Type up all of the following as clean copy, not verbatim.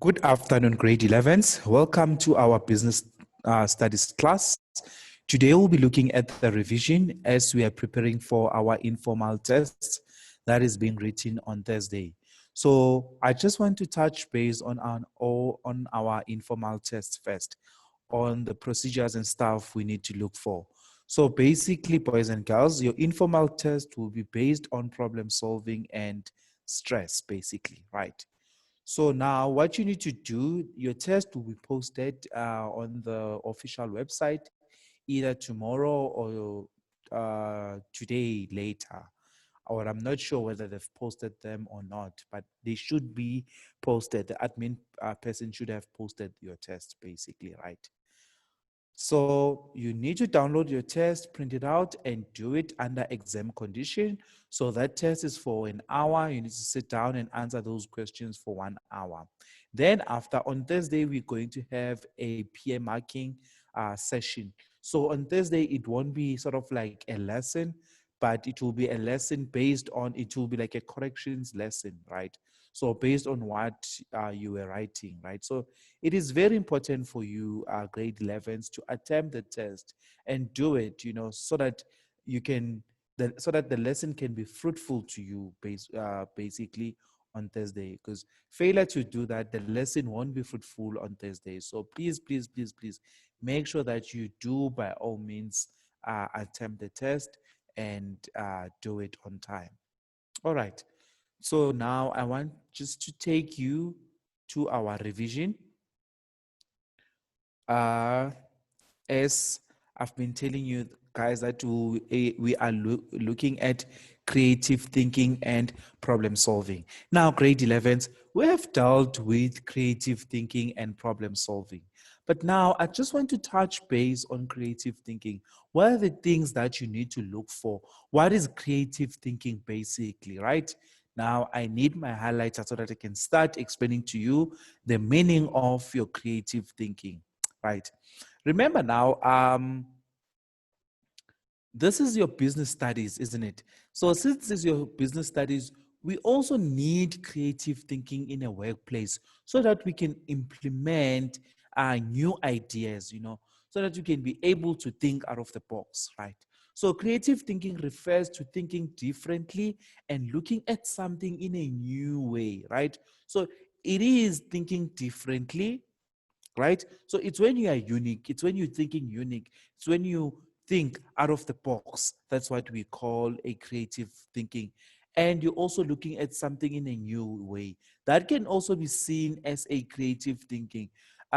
Good afternoon, grade 11s. Welcome to our business studies class. Today we'll be looking at the revision as we are preparing for our informal tests that is being written on Thursday. So I just want to touch base on our informal tests first, on the procedures and stuff we need to look for. So basically, boys and girls, your informal test will be based on problem solving and stress, basically, right? So now what you need to do, your test will be posted on the official website either tomorrow or today later. Or I'm not sure whether they've posted them or not, but they should be posted. The admin person should have posted your test basically, right? So you need to download your test, print it out, and do it under exam condition. So that test is for an hour. You need to sit down and answer those questions for 1 hour. Then after, on Thursday, we're going to have a peer marking session. So on Thursday, it won't be sort of like a lesson, but it will be a lesson based on, it will be like a corrections lesson, right? So based on what you were writing, right? So it is very important for you, grade 11s, to attempt the test and do it, so that you can, so that the lesson can be fruitful to you, basically on Thursday. Because failure to do that, the lesson won't be fruitful on Thursday. So please, please, please, please make sure that you do, by all means, attempt the test and do it on time. All right. So now I want just to take you to our revision. As I've been telling you guys that we are looking at creative thinking and problem solving. Now, grade 11s, we have dealt with creative thinking and problem solving. But now I just want to touch base on creative thinking. What are the things that you need to look for? What is creative thinking basically, right? Now I need my highlighter so that I can start explaining to you the meaning of your creative thinking, right? Remember now, this is your business studies, isn't it? So since this is your business studies, we also need creative thinking in a workplace so that we can implement new ideas, so that you can be able to think out of the box, right? So creative thinking refers to thinking differently and looking at something in a new way, right? So it is thinking differently, right? So it's when you are unique, it's when you're thinking unique, it's when you think out of the box. That's what we call a creative thinking. And you're also looking at something in a new way. That can also be seen as a creative thinking.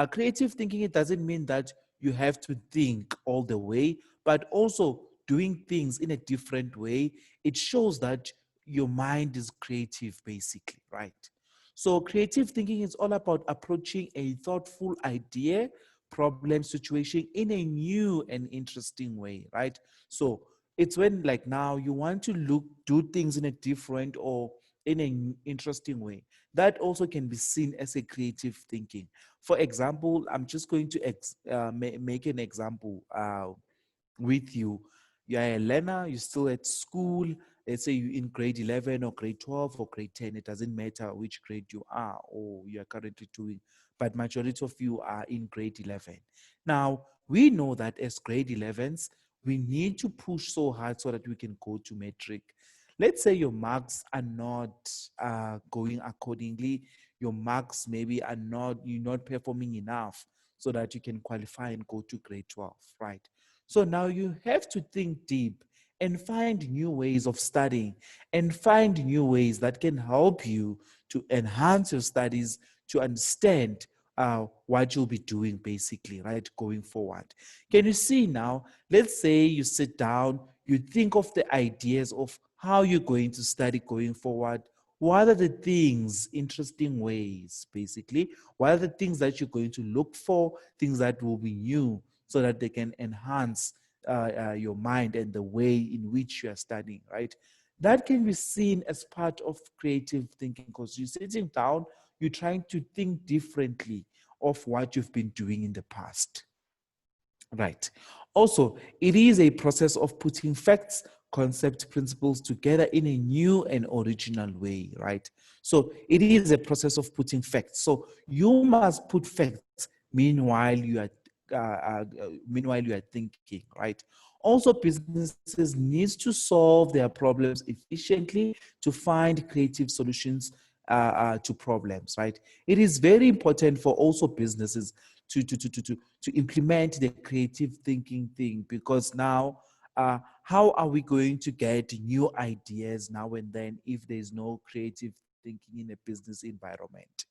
Creative thinking, it doesn't mean that you have to think all the way, but also doing things in a different way. It shows that your mind is creative, basically, right? So creative thinking is all about approaching a thoughtful idea, problem, situation in a new and interesting way, right? So it's when, like, now you want to do things in a different or in an interesting way. That also can be seen as a creative thinking. For example, I'm just going to make an example with you. You're a learner, you're still at school. Let's say you're in grade 11 or grade 12 or grade 10. It doesn't matter which grade you are or you're currently doing, but majority of you are in grade 11. Now, we know that as grade 11s, we need to push so hard so that we can go to metric. Let's say your marks are not going accordingly. Your marks maybe are not, you're not performing enough so that you can qualify and go to grade 12, right? So now you have to think deep and find new ways of studying and find new ways that can help you to enhance your studies, to understand what you'll be doing basically, right, going forward. Can you see now? Let's say you sit down, you think of the ideas of how you're going to study going forward. What are the things, interesting ways, basically? What are the things that you're going to look for, things that will be new, so that they can enhance your mind and the way in which you are studying, right? That can be seen as part of creative thinking because you're sitting down, you're trying to think differently of what you've been doing in the past. Right. Also, it is a process of putting facts, concept principles together in a new and original way, right? So it is a process of putting facts. So you must put facts meanwhile you are thinking, right? Also, businesses needs to solve their problems efficiently to find creative solutions to problems, right? It is very important for also businesses to implement the creative thinking thing, because now how are we going to get new ideas now and then if there's no creative thinking in a business environment?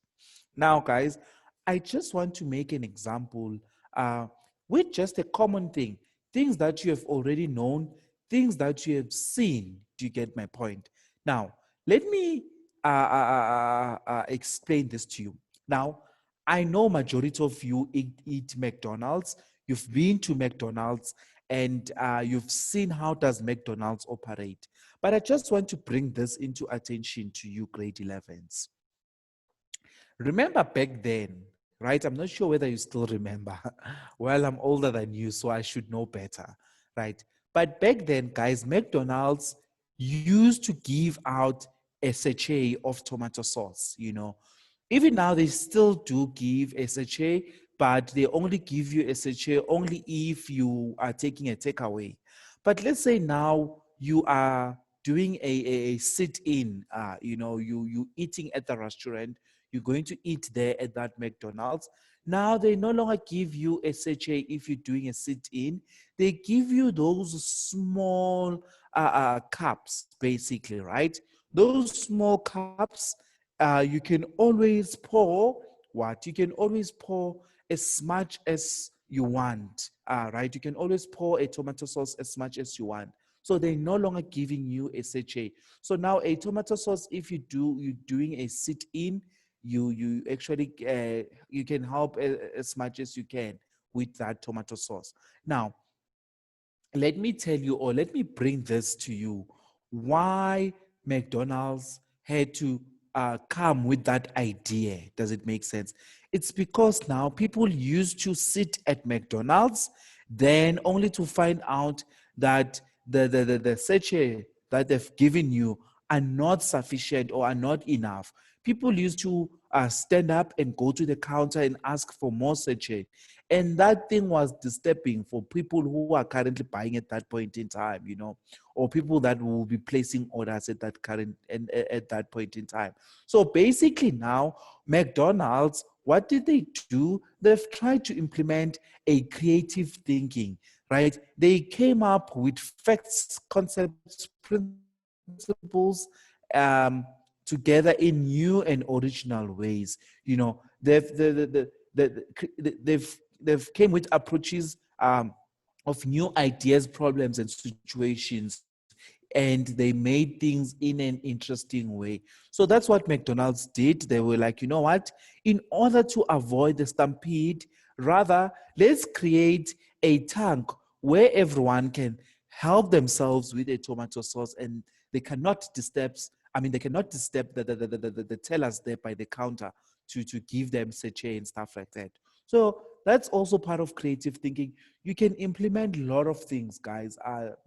Now, guys, I just want to make an example uh, with just a common thing, things that you have already known, things that you have seen. Do you get my point? Now, let me explain this to you. Now, I know majority of you eat McDonald's. You've been to McDonald's and you've seen how does McDonald's operate. But I just want to bring this into attention to you, grade 11s. Remember back then, right? I'm not sure whether you still remember. Well, I'm older than you, so I should know better, right? But back then, guys, McDonald's used to give out a sachet of tomato sauce, you know. Even now, they still do give a sachet, but they only give you a sachet only if you are taking a takeaway. But let's say now you are doing a sit-in, you eating at the restaurant, you're going to eat there at that McDonald's. Now they no longer give you a sachet if you're doing a sit-in. They give you those small cups, basically, right? Those small cups, you can always pour what? You can always pour as much as you want, right? You can always pour a tomato sauce as much as you want. So they're no longer giving you a sachet. So now a tomato sauce, if you're doing a sit-in, you actually you can help as much as you can with that tomato sauce. Now, let me tell you, or let me bring this to you, why McDonald's had to come with that idea. Does it make sense? It's because now people used to sit at McDonald's, then only to find out that the sachet that they've given you are not sufficient or are not enough. People used to stand up and go to the counter and ask for more sachet. And that thing was disturbing for people who are currently buying at that point in time, you know, or people that will be placing orders at that current and at that point in time. So basically now, McDonald's, what did they do? They've tried to implement a creative thinking, right? They came up with facts, concepts, principles, together in new and original ways. You know, they've came with approaches of new ideas, problems, and situations, and they made things in an interesting way. So that's what McDonald's did. They were like, you know what? In order to avoid the stampede, rather, let's create a tank where everyone can help themselves with a tomato sauce and they cannot disturb, they cannot disturb the tellers there by the counter to give them sachet and stuff like that. So that's also part of creative thinking. You can implement a lot of things, guys.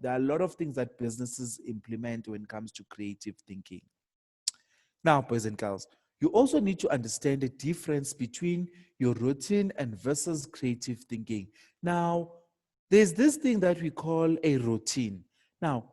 There are a lot of things that businesses implement when it comes to creative thinking. Now, boys and girls, you also need to understand the difference between your routine and versus creative thinking. Now, there's this thing that we call a routine. Now,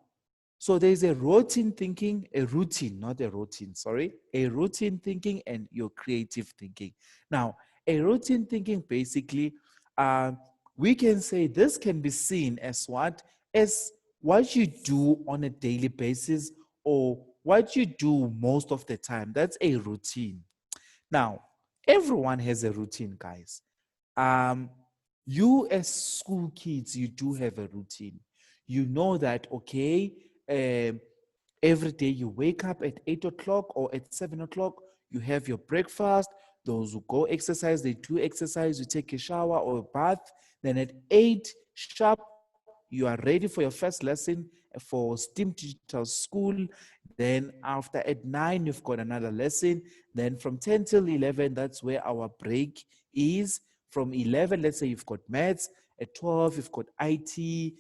so there's a routine thinking, a routine, not a routine, sorry, a routine thinking and your creative thinking. Now, a routine thinking basically, uh, we can say this can be seen as what? As what you do on a daily basis or what you do most of the time. That's a routine. Now, everyone has a routine, guys. Um, you as school kids, you do have a routine. You know that, okay, um, every day you wake up at 8 o'clock or at 7 o'clock, you have your breakfast. Those who go exercise, they do exercise, you take a shower or a bath. Then at 8 sharp, you are ready for your first lesson for STEAM Digital School. Then after at 9, you've got another lesson. Then from 10 till 11, that's where our break is. From 11, let's say you've got maths. At 12, you've got IT.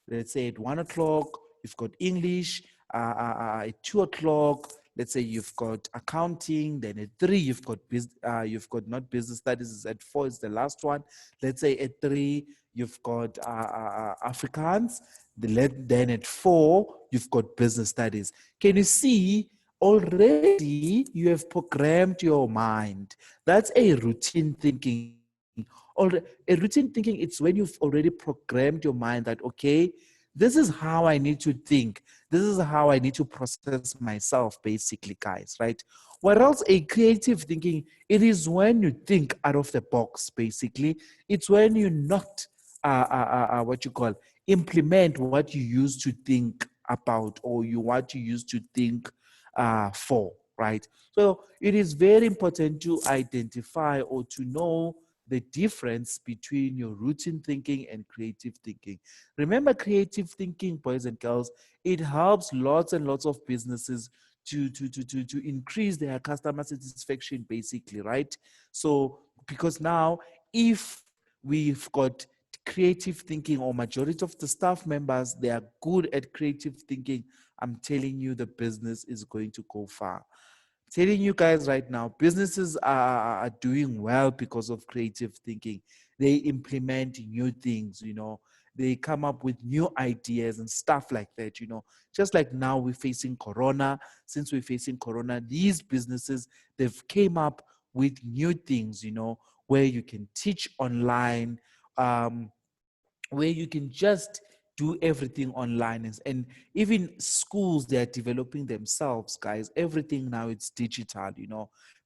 Let's say at 1 o'clock, you've got English. At 2 o'clock, let's say you've got accounting. Then at 3, you've got not business studies. Is at 4 is the last one. Let's say at 3 you've got Afrikaans. Then at 4 you've got business studies. Can you see? Already you have programmed your mind. That's a routine thinking. A routine thinking, it's when you've already programmed your mind that, okay, this is how I need to think. This is how I need to process myself, basically, guys, right? Whereas a creative thinking, it is when you think out of the box, basically. It's when you not, what you call, implement what you used to think about, or what you used to think for, right? So it is very important to identify or to know the difference between your routine thinking and creative thinking. Remember, creative thinking, boys and girls, it helps lots and lots of businesses to increase their customer satisfaction, basically, right? So because now, if we've got creative thinking, or majority of the staff members, they are good at creative thinking, I'm telling you, the business is going to go far. Telling you guys right now, businesses are doing well because of creative thinking. They implement new things, they come up with new ideas and stuff like that. Just like now we're facing Corona. Since we're facing Corona, these businesses, they've came up with new things, where you can teach online, um, where you can just do everything online. And even schools, they are developing themselves, guys. Everything now, it's digital.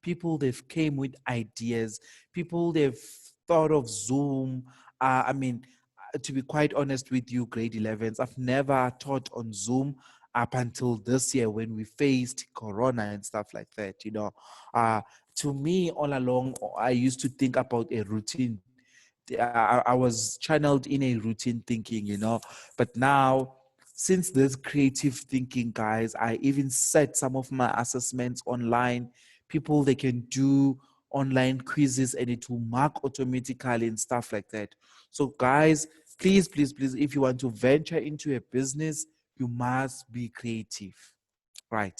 People, they've came with ideas. People, they've thought of Zoom. To be quite honest with you, grade 11s, I've never taught on Zoom up until this year, when we faced Corona and stuff like that. uh, to me, all along, I used to think about a routine. I was channeled in a routine thinking, but now, since this creative thinking, guys, I even set some of my assessments online. People, they can do online quizzes and it will mark automatically and stuff like that. So, guys, please, please, please, if you want to venture into a business, you must be creative, right?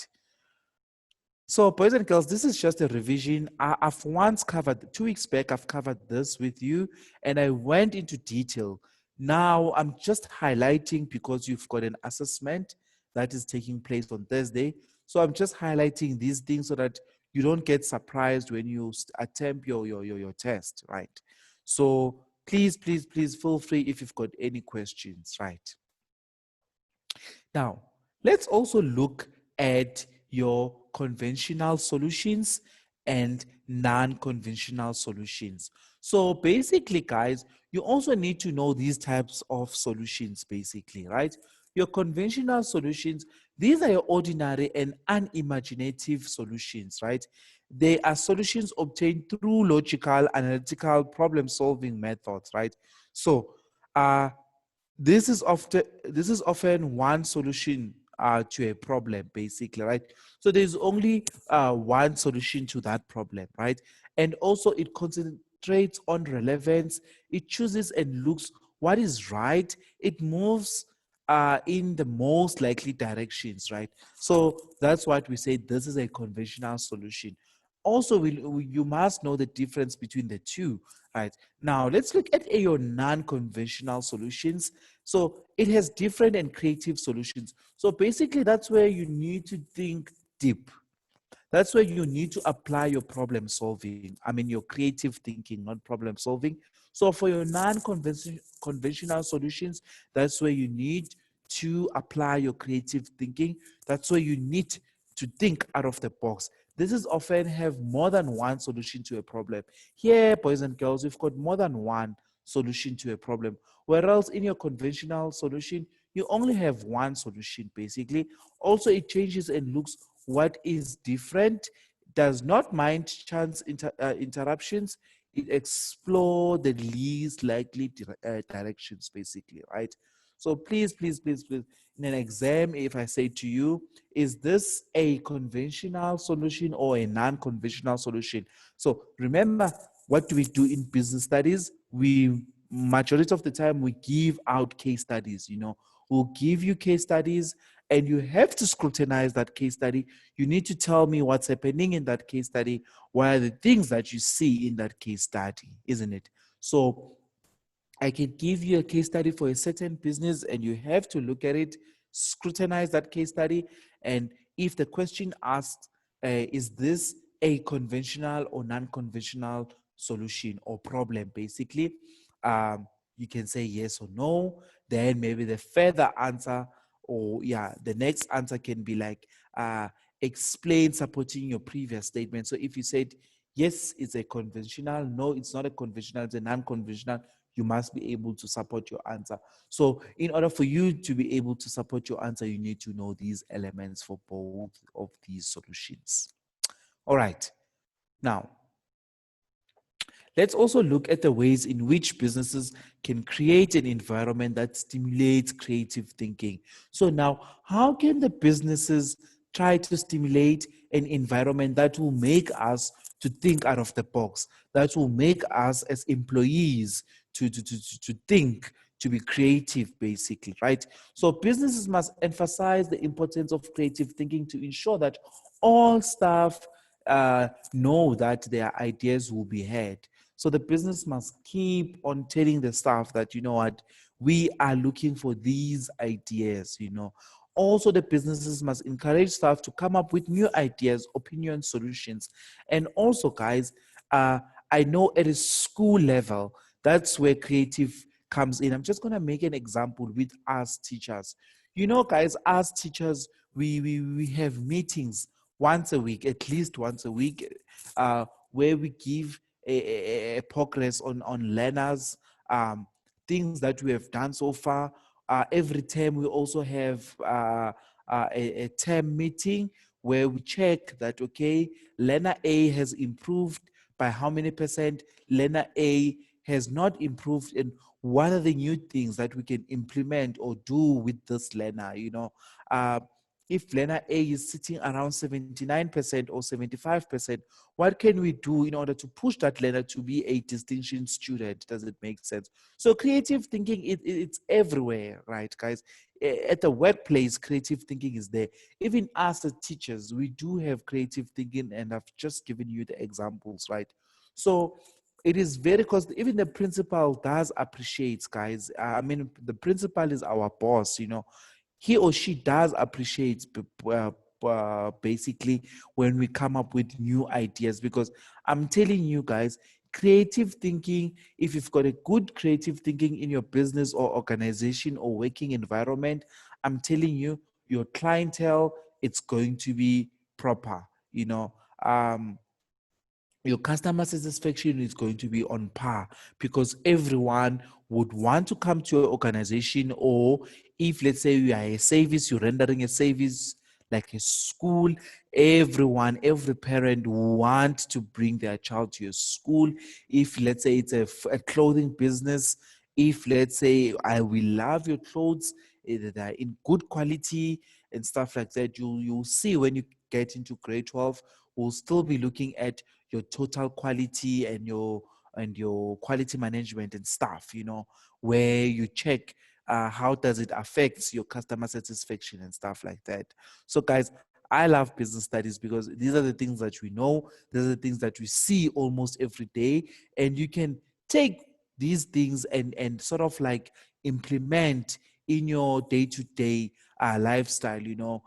So, boys and girls, this is just a revision. I've once covered, 2 weeks back, I've covered this with you and I went into detail. Now, I'm just highlighting because you've got an assessment that is taking place on Thursday. So, I'm just highlighting these things so that you don't get surprised when you attempt your test, right? So, please, please, please feel free if you've got any questions, right? Now, let's also look at your conventional solutions and non-conventional solutions. So basically, guys, you also need to know these types of solutions, basically, right? Your conventional solutions, these are your ordinary and unimaginative solutions, right? They are solutions obtained through logical, analytical, problem-solving methods, right? So, this is often one solution to a problem, basically, right? So there's only one solution to that problem, right? And also it concentrates on relevance. It chooses and looks what is right. It moves in the most likely directions, right? So that's what we say, this is a conventional solution. Also, you must know the difference between the two, right? Now, let's look at your non-conventional solutions. So it has different and creative solutions. So basically, that's where you need to think deep. That's where you need to apply your problem solving. I mean, your creative thinking, not problem solving. So for your non-conventional solutions, that's where you need to apply your creative thinking. That's where you need to think out of the box. This is often have more than one solution to a problem. Here, boys and girls, we've got more than one solution to a problem. Whereas in your conventional solution, you only have one solution, basically. Also, it changes and looks what is different, does not mind chance interruptions. It explore the least likely directions, basically, right? So please, please, please, please, in an exam, if I say to you, is this a conventional solution or a non-conventional solution? So remember, what do we do in business studies? We, majority of the time, we give out case studies, We'll give you case studies, and you have to scrutinize that case study. You need to tell me what's happening in that case study. What are the things that you see in that case study, isn't it? So I can give you a case study for a certain business, and you have to look at it, scrutinize that case study. And if the question asks, is this a conventional or non conventional solution or problem, basically, um, you can say yes or no. Then maybe the further answer, or yeah, the next answer can be like, explain supporting your previous statement. So if you said, yes, it's a conventional, no, it's not a conventional, it's a non conventional, you must be able to support your answer. So, in order for you to be able to support your answer, you need to know these elements for both of these solutions. All right. Now, let's also look at the ways in which businesses can create an environment that stimulates creative thinking. So, now, how can the businesses try to stimulate an environment that will make us to think out of the box, that will make us as employees to think, to be creative, basically, right? So, businesses must emphasize the importance of creative thinking to ensure that all staff know that their ideas will be heard. So the business must keep on telling the staff that, you know what, we are looking for these ideas, you know. Also, the businesses must encourage staff to come up with new ideas, opinions, solutions. And also, guys, uh, I know at a school level, that's where creative comes in. I'm just going to make an example with us teachers. You know, guys, as teachers, we have meetings once a week, at least once a week, where we give a progress on learners, things that we have done so far. Every term, we also have a term meeting where we check that, okay, learner A has improved by how many percent, learner A has not improved, and what are the new things that we can implement or do with this learner, you know. Uh, if learner A is sitting around 79% or 75%, what can we do in order to push that learner to be a distinction student? Does it make sense? So creative thinking, it's everywhere, right, guys? At the workplace, creative thinking is there. Even us as teachers, we do have creative thinking, and I've just given you the examples, right? So it is very, because even the principal does appreciate, guys. I mean, the principal is our boss, you know. He or she does appreciate basically when we come up with new ideas, because I'm telling you guys, creative thinking, if you've got a good creative thinking in your business or organization or working environment, I'm telling you, your clientele, it's going to be proper, you know. Your customer satisfaction is going to be on par, because everyone would want to come to your organization. Or if, let's say, you are a service, you're rendering a service like a school, everyone, every parent want to bring their child to your school. If, let's say, it's a clothing business, if, let's say, I will love your clothes, that are in good quality and stuff like that, you'll see when you get into grade 12, we'll still be looking at your total quality and your quality management and stuff, you know, where you check how does it affect your customer satisfaction and stuff like that. So guys, I love business studies because these are the things that we know, these are the things that we see almost every day, and you can take these things and sort of like implement in your day-to-day lifestyle, you know.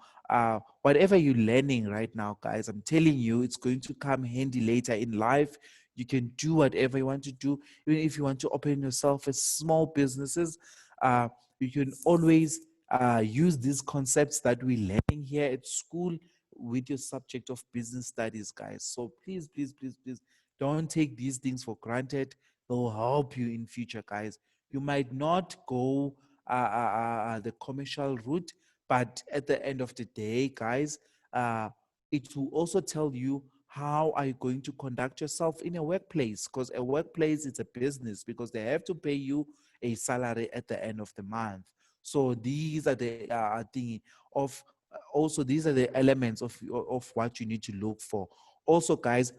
Whatever you're learning right now, guys, I'm telling you, it's going to come handy later in life. You can do whatever you want to do. Even if you want to open yourself as small businesses, uh, you can always use these concepts that we're learning here at school with your subject of business studies, guys. So please, please, please, please don't take these things for granted. They'll help you in future, guys. You might not go the commercial route, but at the end of the day, guys, uh, it will also tell you how are you going to conduct yourself in a workplace, because a workplace is a business, because they have to pay you a salary at the end of the month. So these are the thing of also these are the elements of what you need to look for. Also, guys,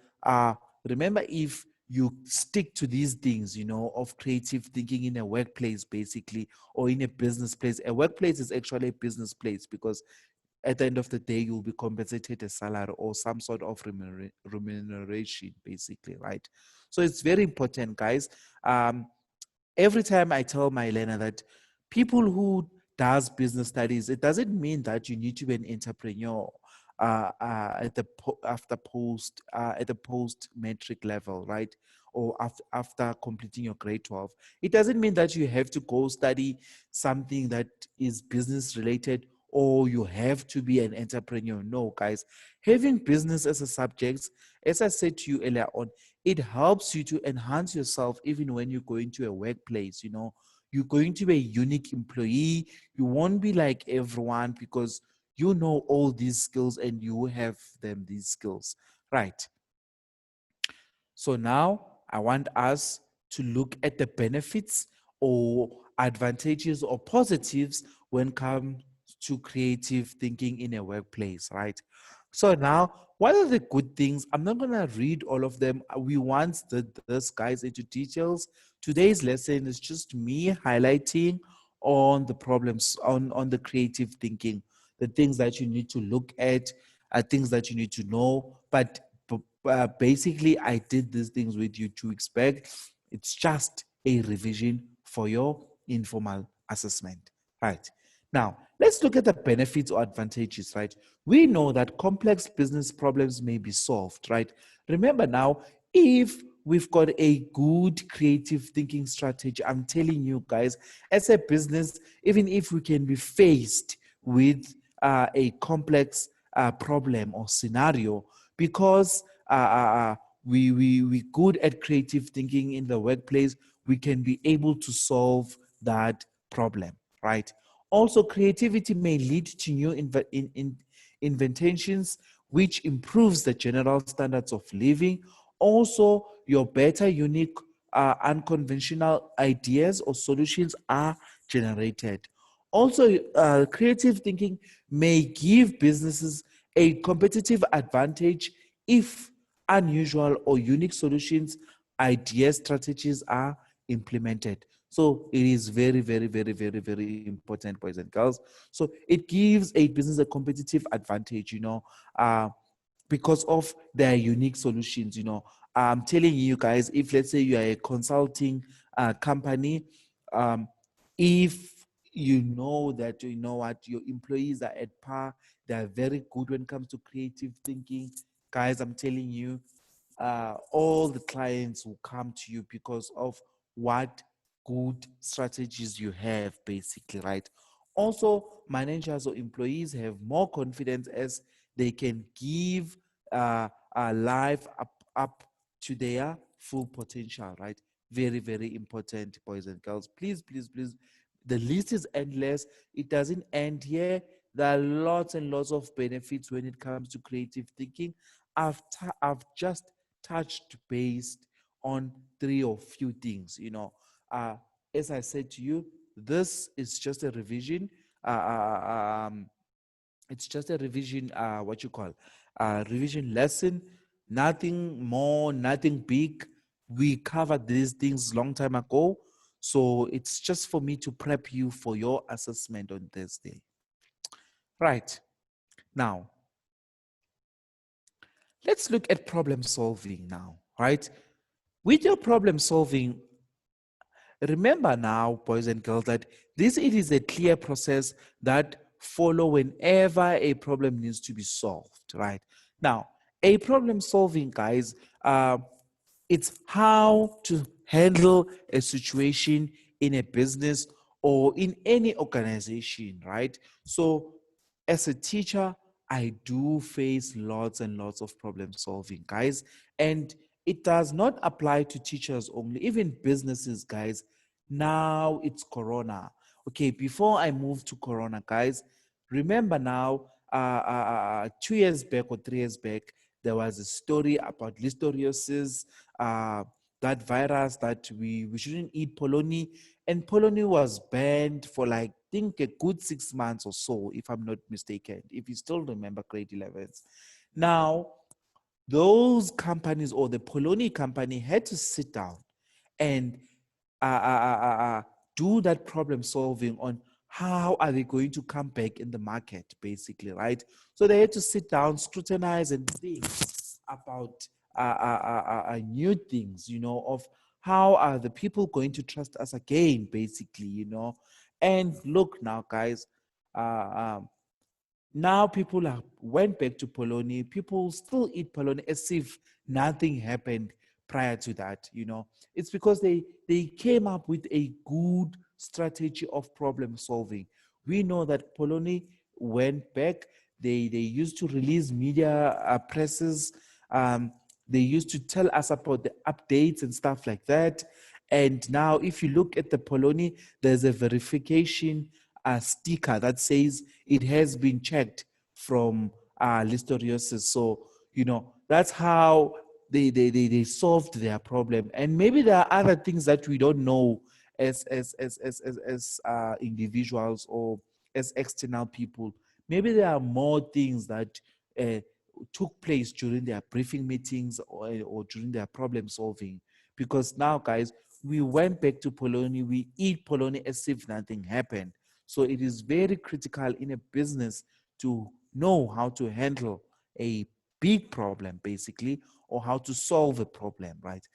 remember, if you stick to these things, of creative thinking in a workplace, basically, or in a business place. A workplace is actually a business place because at the end of the day, you'll be compensated a salary or some sort of remuneration, basically, right? So it's very important, guys. Um, every time I tell my learner that people who does business studies, it doesn't mean that you need to be an entrepreneur at the at the post metric level, right? Or after completing your grade 12. It doesn't mean that you have to go study something that is business related or you have to be an entrepreneur. No, guys, having business as a subject, as I said to you earlier on, it helps you to enhance yourself even when you go into a workplace. You're going to be a unique employee. You won't be like everyone because you know all these skills and you have them, these skills, right? So now I want us to look at the benefits or advantages or positives when it comes to creative thinking in a workplace, right? So now, what are the good things? I'm not going to read all of them. We once did this, guys, into details. Today's lesson is just me highlighting on the problems, on the creative thinking, the things that you need to look at, things that you need to know. But basically, I did these things with you to expect. It's just a revision for your informal assessment, right? Now, let's look at the benefits or advantages, right? We know that complex business problems may be solved, right? Remember now, if we've got a good creative thinking strategy, I'm telling you guys, as a business, even if we can be faced with a complex problem or scenario, because we good at creative thinking in the workplace, we can be able to solve that problem, right? Also, creativity may lead to new inventions, which improves the general standards of living. Also, your better, unique, unconventional ideas or solutions are generated. Also, creative thinking may give businesses a competitive advantage if unusual or unique solutions, ideas, strategies are implemented. So it is very, very, very, very, very important, boys and girls. So it gives a business a competitive advantage, because of their unique solutions. I'm telling you guys, if let's say you are a consulting company, um, if you know that you know what your employees are at par, they are very good when it comes to creative thinking, guys, I'm telling you, all the clients will come to you because of what good strategies you have, basically, right? Also, managers or employees have more confidence as they can give life up to their full potential, right? Very, very important, boys and girls. Please, please, please. The list is endless. It doesn't end here. There are lots and lots of benefits when it comes to creative thinking. I've just touched based on three or few things. Uh, as I said to you, this is just a revision. Uh, uh, uh, um, it's just a revision. What you call revision lesson. Nothing more, nothing big. We covered these things long time ago, so it's just for me to prep you for your assessment on Thursday. Right now, let's look at problem solving now. Right, with your problem solving, remember now, boys and girls, that this it is a clear process that follow whenever a problem needs to be solved, right? Now, a problem solving, guys, it's how to handle a situation in a business or in any organization, right? So, as a teacher, I do face lots and lots of problem solving, guys. And it does not apply to teachers only, even businesses, guys. Now it's Corona. Okay, before I move to Corona, guys, remember now, 2 years back or 3 years back, there was a story about listeriosis, uh, that virus that we shouldn't eat polony. And polony was banned for like, think a good 6 months or so, if I'm not mistaken, if you still remember grade 11s. Now, those companies or the Poloni company had to sit down and uh, uh, uh, uh, uh, do that problem solving on how are they going to come back in the market, basically, right? So they had to sit down, scrutinize, and think about new things, of how are the people going to trust us again, basically, And look now, guys, uh, um, now people are went back to polony. People still eat polony as if nothing happened prior to that. It's because they came up with a good strategy of problem solving. We know that polony went back. They used to release media presses. Um, they used to tell us about the updates and stuff like that. And now, if you look at the polony, there's a verification sticker that says it has been checked from listeriosis. So, that's how they solved their problem. And maybe there are other things that we don't know as individuals or as external people. Maybe there are more things that uh, took place during their briefing meetings or during their problem solving. Because now, guys, we went back to polony, we eat polony as if nothing happened. So it is very critical in a business to know how to handle a big problem, basically, or how to solve a problem, right?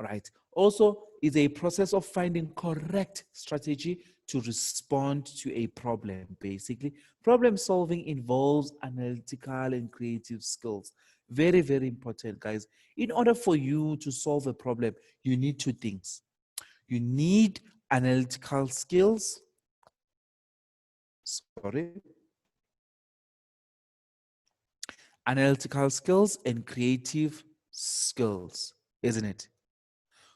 Right. Also, is a process of finding correct strategy to respond to a problem, basically. Problem solving involves analytical and creative skills. Very, very important, guys. In order for you to solve a problem, you need two things. You need analytical skills. Sorry. Analytical skills and creative skills, isn't it?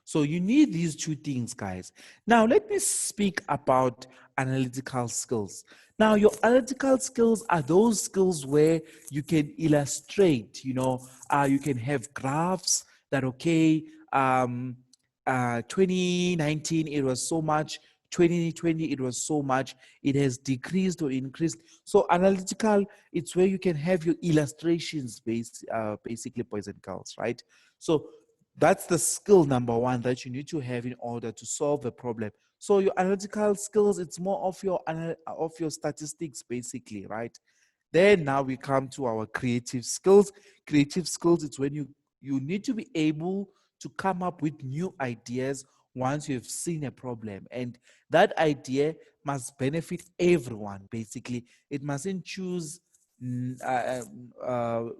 So you need these two things, guys. Now, let me speak about analytical skills. Now, your analytical skills are those skills where you can illustrate, you can have graphs that, okay, 2019, it was so much. 2020, it was so much. It has decreased or increased. So analytical, it's where you can have your illustrations basically, boys and girls, right? So that's the skill number one that you need to have in order to solve a problem. So your analytical skills, it's more of your statistics, basically, right? Then now we come to our creative skills. Creative skills, it's when you need to be able to come up with new ideas once you've seen a problem. And that idea must benefit everyone, basically. It mustn't choose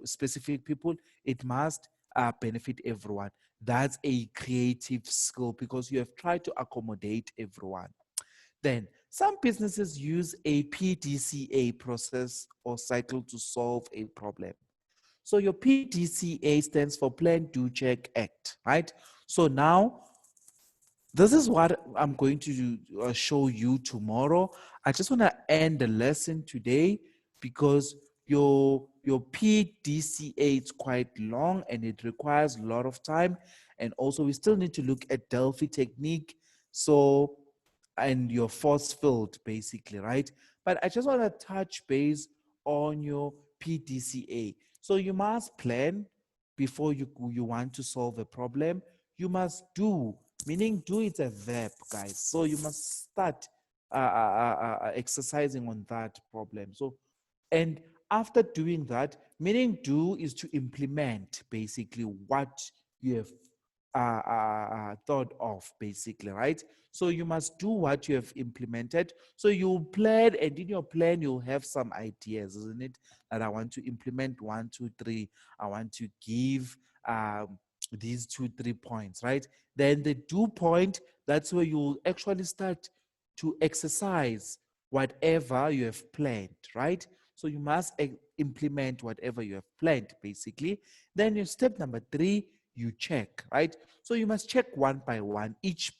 specific people. It must benefit everyone. That's a creative skill because you have tried to accommodate everyone. Then, some businesses use a PDCA process or cycle to solve a problem. So, your PDCA stands for Plan, Do, Check, Act, right? So, now this is what I'm going to show you tomorrow. I just want to end the lesson today because your PDCA is quite long and it requires a lot of time. And also, we still need to look at Delphi technique. So, and your force field, basically, right? But I just want to touch base on your PDCA. So, you must plan before you want to solve a problem. You must do, meaning do is a verb, guys. So you must start exercising on that problem. So, and after doing that, meaning do is to implement basically what you have thought of, basically, right? So you must do what you have implemented. So you plan, and in your plan, you'll have some ideas, isn't it? That I want to implement one, two, three. I want to give these 2, 3 points, right? Then the do point, that's where you'll actually start to exercise whatever you have planned, right? So you must implement whatever you have planned, basically. Then your step number 3, you check, right? So you must check one by one each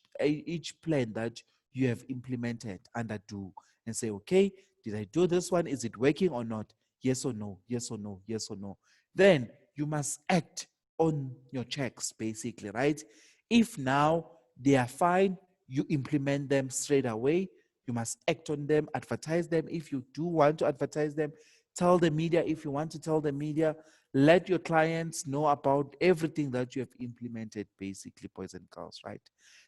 plan that you have implemented under do and say, okay, did I do this one? Is it working or not? Yes or no, yes or no, yes or no. Then you must act on your checks, basically, right? If now they are fine, you implement them straight away. You must act on them, advertise them if you do want to advertise them, tell the media if you want to tell the media. Let your clients know about everything that you have implemented, basically, boys and girls, right?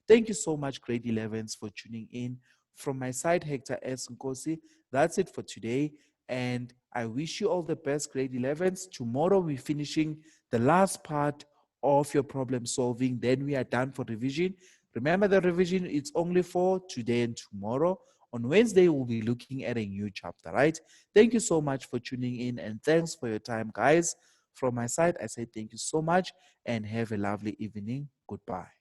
Thank you so much, grade 11s, for tuning in. From my side, Hector S. Nkosi, that's it for today. And I wish you all the best, grade 11s. Tomorrow, we're finishing the last part of your problem solving. Then we are done for revision. Remember, the revision, it's only for today and tomorrow. On Wednesday, we'll be looking at a new chapter, right? Thank you so much for tuning in, and thanks for your time, guys. From my side, I say thank you so much and have a lovely evening. Goodbye.